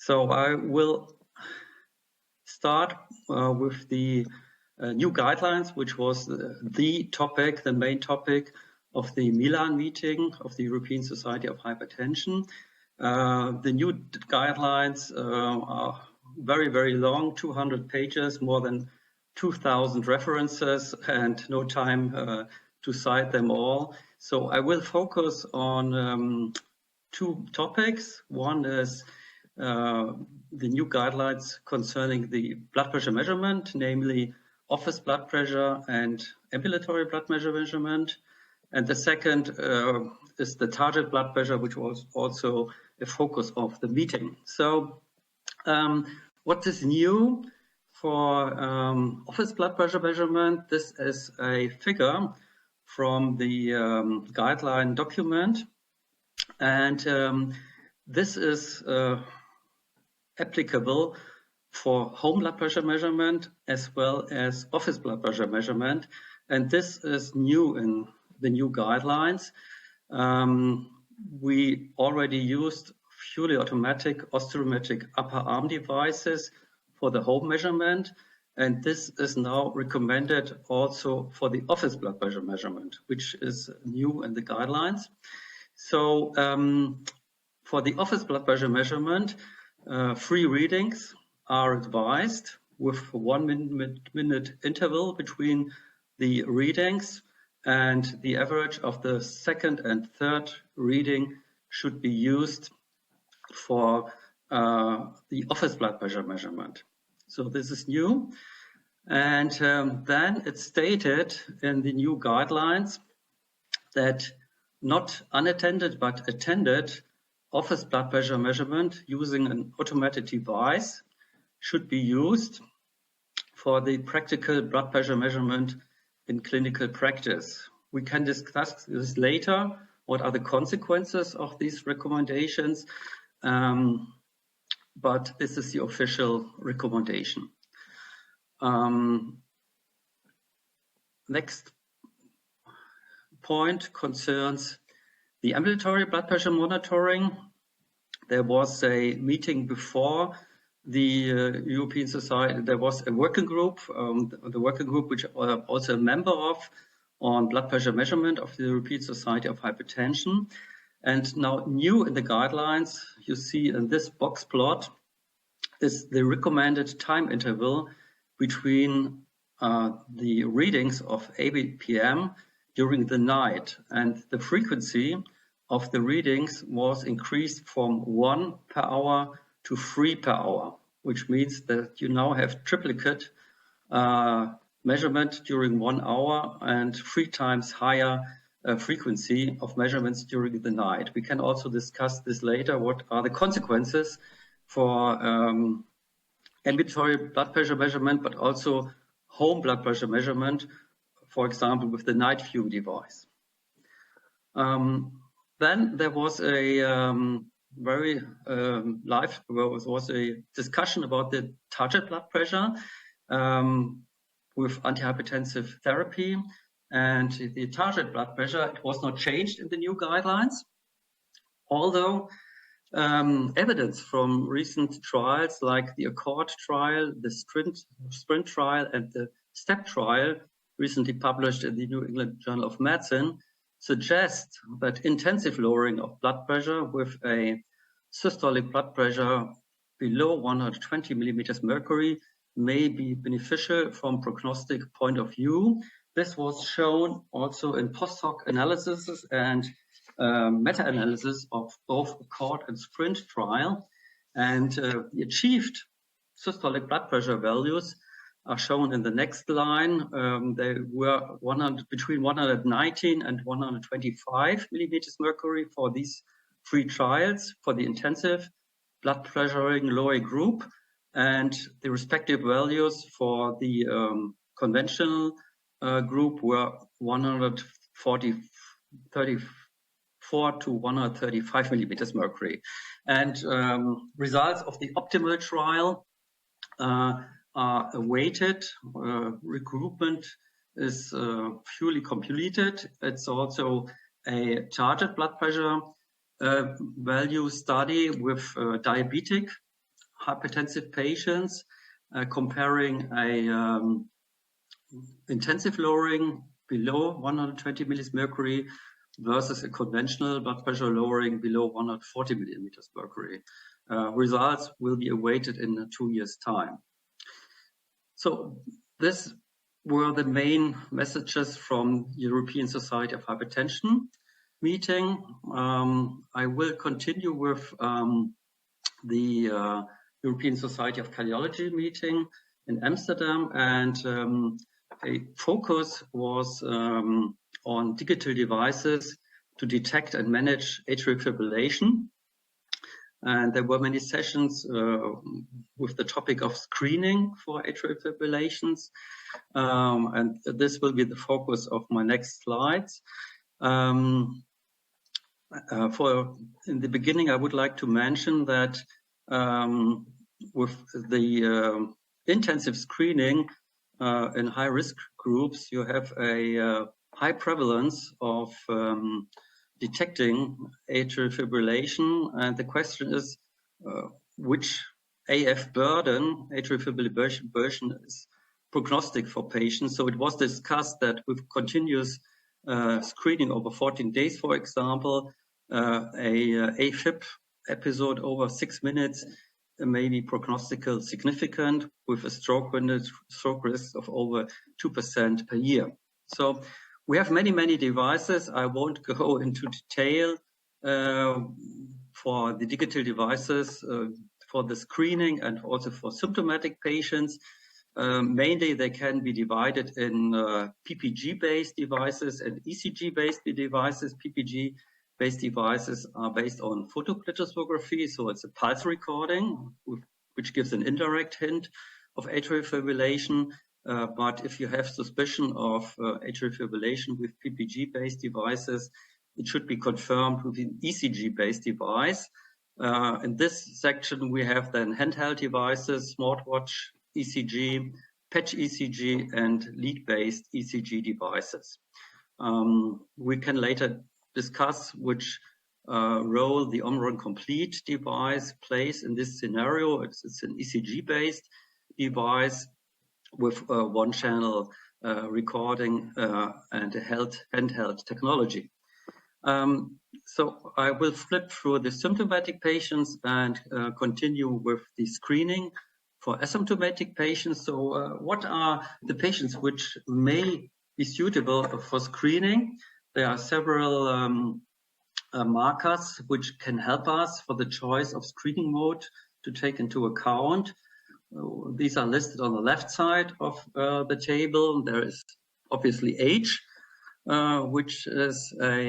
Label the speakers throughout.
Speaker 1: So I will start with the new guidelines, which was the main topic of the Milan meeting of the European Society of Hypertension. The new guidelines are very, very long, 200 pages, more than 2,000 references, and no time to cite them all. So I will focus on two topics. One is the new guidelines concerning the blood pressure measurement, namely office blood pressure and ambulatory blood pressure measurement. And the second is the target blood pressure, which was also a focus of the meeting. So what is new for office blood pressure measurement? This is a figure from the guideline document. And this is applicable for home blood pressure measurement as well as office blood pressure measurement. And this is new in the new guidelines. We already used fully automatic osteometric upper arm devices for the home measurement. And this is now recommended also for the office blood pressure measurement, which is new in the guidelines. So for the office blood pressure measurement, 3 readings are advised with 1 minute interval between the readings, and the average of the second and third reading should be used for the office blood pressure measurement. So this is new. And then it's stated in the new guidelines that not unattended but attended office blood pressure measurement using an automated device should be used for the practical blood pressure measurement in clinical practice. We can discuss this later, what are the consequences of these recommendations, but this is the official recommendation. Next point concerns the ambulatory blood pressure monitoring. There was a meeting before the European Society. There was a working group, the working group which I'm also a member of, on blood pressure measurement of the European Society of Hypertension. And now new in the guidelines, you see in this box plot, is the recommended time interval between the readings of ABPM during the night, and the frequency of the readings was increased from 1 per hour to 3 per hour, which means that you now have triplicate measurement during 1 hour and 3 times higher frequency of measurements during the night. We can also discuss this later. What are the consequences for ambulatory blood pressure measurement, but also home blood pressure measurement, for example, with the night view device. Then there was a very was a discussion about the target blood pressure with antihypertensive therapy, and the target blood pressure, it was not changed in the new guidelines, although evidence from recent trials like the Accord trial, the Sprint trial, and the STEP trial, recently published in the New England Journal of Medicine, suggest that intensive lowering of blood pressure with a systolic blood pressure below 120 millimeters mercury may be beneficial from prognostic point of view. This was shown also in post hoc analysis and meta-analysis of both Accord and Sprint trial, and the achieved systolic blood pressure values are shown in the next line. They were between 119 and 125 millimeters mercury for these 3 trials for the intensive blood pressuring lowering group, and the respective values for the conventional group were 134 to 135 millimeters mercury. And results of the optimal trial are awaited. Recruitment is fully completed. It's also a target blood pressure value study with diabetic hypertensive patients, comparing a intensive lowering below 120 millimHg versus a conventional blood pressure lowering below 140 millimeters mercury. Results will be awaited in 2 years' time. So this were the main messages from European Society of Hypertension meeting. I will continue with the European Society of Cardiology meeting in Amsterdam, and a focus was on digital devices to detect and manage atrial fibrillation. And there were many sessions with the topic of screening for atrial fibrillations. And this will be the focus of my next slides. In the beginning, I would like to mention that with the intensive screening in high-risk groups, you have a high prevalence of detecting atrial fibrillation, and the question is which AF burden, atrial fibrillation burden, is prognostic for patients. So it was discussed that with continuous screening over 14 days, for example, a AFib episode over 6 minutes may be prognostically significant with a stroke risk of over 2% per year. So we have many devices. I won't go into detail for the digital devices for the screening and also for symptomatic patients. Mainly they can be divided in PPG-based devices and ECG-based devices. PPG-based devices are based on photoplethysmography, so it's a pulse recording, which gives an indirect hint of atrial fibrillation. But if you have suspicion of atrial fibrillation with PPG-based devices, it should be confirmed with an ECG-based device. In this section, we have then handheld devices, smartwatch ECG, patch ECG, and lead-based ECG devices. We can later discuss which role the Omron Complete device plays in this scenario. It's an ECG-based device with one-channel recording and a handheld technology. So I will flip through the symptomatic patients and continue with the screening for asymptomatic patients. So what are the patients which may be suitable for screening? There are several markers which can help us for the choice of screening mode to take into account. These are listed on the left side of the table. There is obviously age, which is a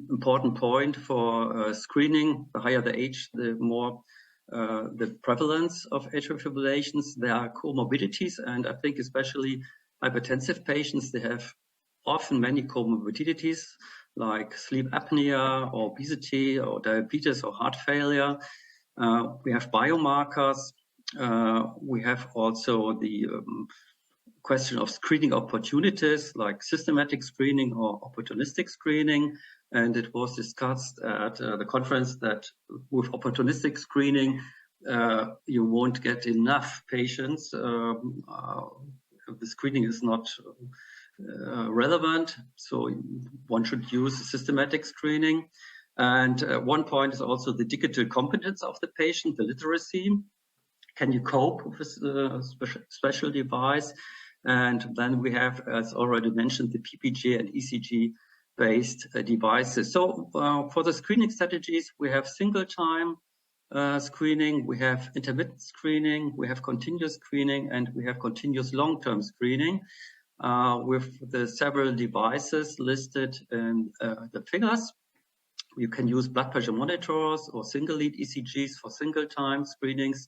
Speaker 1: important point for screening. The higher the age, the more the prevalence of atrial fibrillations. There are comorbidities, and I think especially hypertensive patients, they have often many comorbidities like sleep apnea or obesity or diabetes or heart failure. We have biomarkers. We have also the question of screening opportunities like systematic screening or opportunistic screening. And it was discussed at the conference that with opportunistic screening, you won't get enough patients. The screening is not relevant, so one should use systematic screening. And one point is also the digital competence of the patient, the literacy. Can you cope with a special device? And then we have, as already mentioned, the PPG and ECG-based devices. So for the screening strategies, we have single-time screening, we have intermittent screening, we have continuous screening, and we have continuous long-term screening with the several devices listed in the figures. You can use blood pressure monitors or single-lead ECGs for single-time screenings.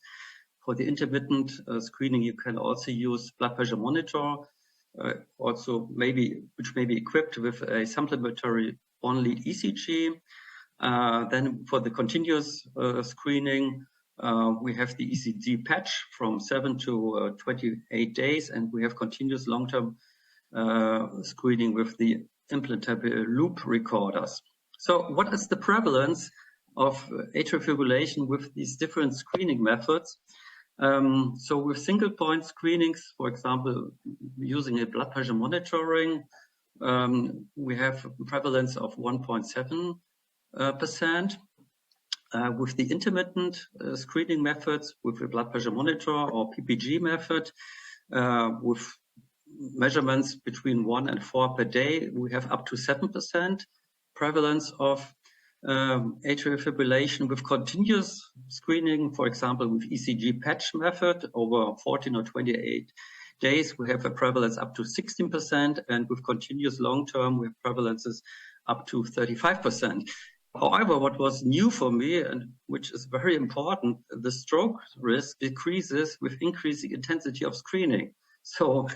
Speaker 1: For the intermittent screening, you can also use blood pressure monitor, which may be equipped with a supplementary one-lead ECG. Then for the continuous screening, we have the ECG patch from 7 to 28 days, and we have continuous long-term screening with the implantable loop recorders. So what is the prevalence of atrial fibrillation with these different screening methods. So with single point screenings, for example, using a blood pressure monitoring, we have a prevalence of 1.7%. With the intermittent screening methods, with the blood pressure monitor or PPG method, with measurements between 1 and 4 per day, we have up to 7% prevalence of atrial fibrillation. With continuous screening, for example, with ECG patch method over 14 or 28 days, we have a prevalence up to 16%, and with continuous long-term, we have prevalences up to 35%. However, what was new for me, and which is very important, the stroke risk decreases with increasing intensity of screening. So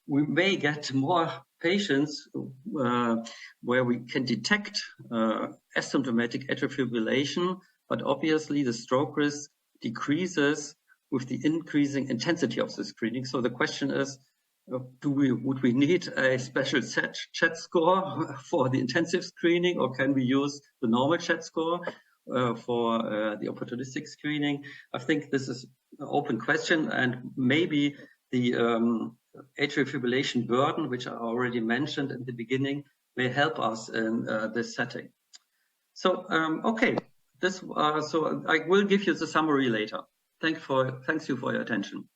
Speaker 1: we may get more patients where we can detect asymptomatic atrial fibrillation, but obviously the stroke risk decreases with the increasing intensity of the screening. So the question is, would we need a special CHET score for the intensive screening, or can we use the normal CHET score for the opportunistic screening? I think this is an open question, and maybe the atrial fibrillation burden, which I already mentioned in the beginning, may help us in this setting. So, okay, so I will give you the summary later. Thanks you for your attention.